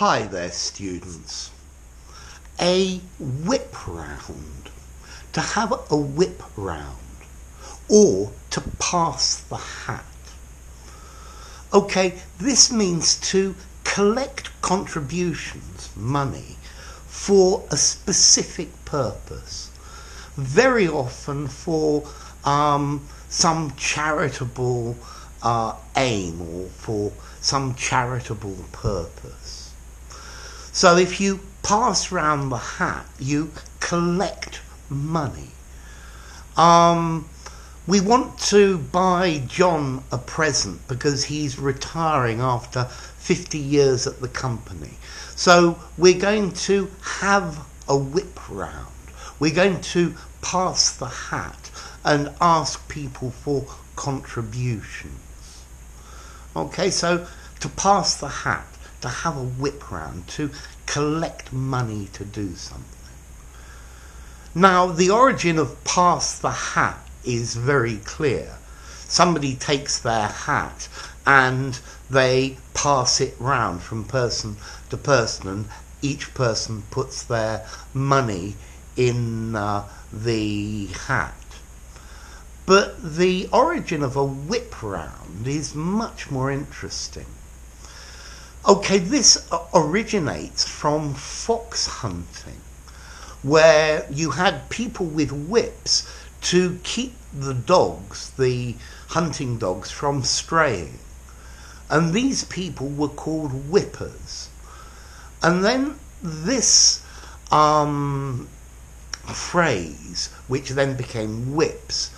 Hi there, students. A whip round. To have a whip round, or to pass the hat. Okay, this means to collect contributions, money, for a specific purpose. Very often for some charitable aim or for some charitable purpose. So if you pass round the hat, you collect money. We want to buy John a present because he's retiring after 50 years at the company. So we're going to have a whip round. We're going to pass the hat and ask people for contributions. Okay, so to pass the hat, to have a whip round, to collect money to do something. Now, the origin of pass the hat is very clear. Somebody takes their hat and they pass it round from person to person, and each person puts their money in the hat. But the origin of a whip round is much more interesting. Okay, this originates from fox hunting, where you had people with whips to keep the dogs, the hunting dogs, from straying. And these people were called whippers. And then this phrase, which then became whips,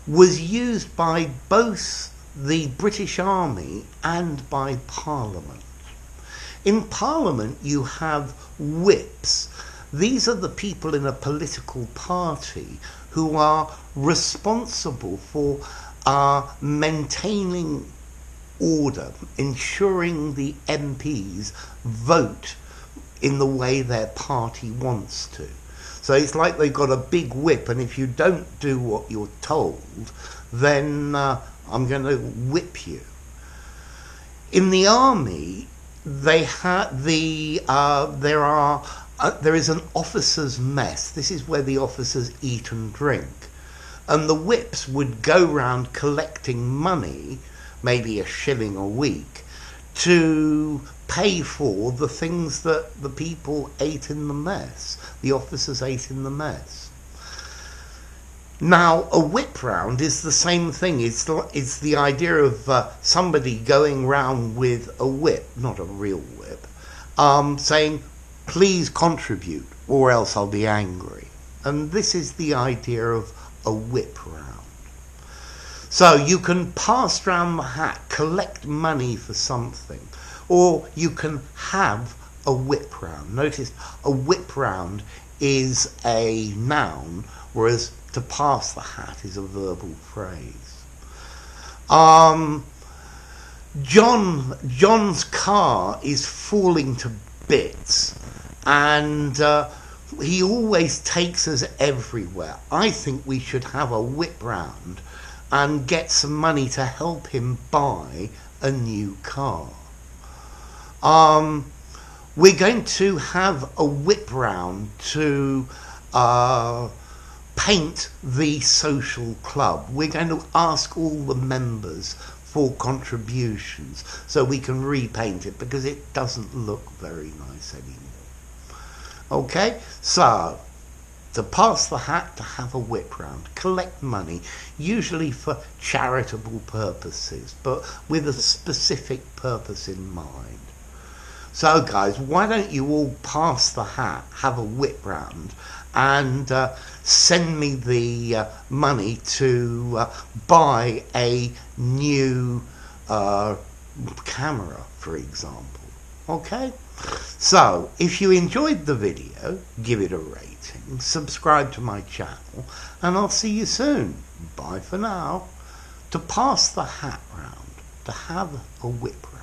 was used by both the British Army and by Parliament. In Parliament you have whips. These are the people in a political party who are responsible for maintaining order, ensuring the MPs vote in the way their party wants to. So it's like they've got a big whip, and if you don't do what you're told, then I'm going to whip you. In the army, there is an officers' mess. This is where the officers eat and drink. And the whips would go round collecting money, maybe a shilling a week, to pay for the things that the people ate in the mess. The officers ate in the mess. Now, a whip round is the same thing. It's the idea of somebody going round with a whip, not a real whip, saying, please contribute or else I'll be angry. And this is the idea of a whip round. So you can pass round the hat, collect money for something, or you can have a whip round. Notice a whip round is a noun, whereas to pass the hat is a verbal phrase. John's car is falling to bits, and he always takes us everywhere. I think we should have a whip round and get some money to help him buy a new car. We're going to have a whip round to paint the social club. We're going to ask all the members for contributions so we can repaint it, because it doesn't look very nice anymore. Okay, so to pass the hat, to have a whip round, collect money, usually for charitable purposes, but with a specific purpose in mind. So guys, why don't you all pass the hat, have a whip round, and send me the money to buy a new camera, for example. Okay? So, if you enjoyed the video, give it a rating, subscribe to my channel, and I'll see you soon. Bye for now. To pass the hat round, to have a whip round.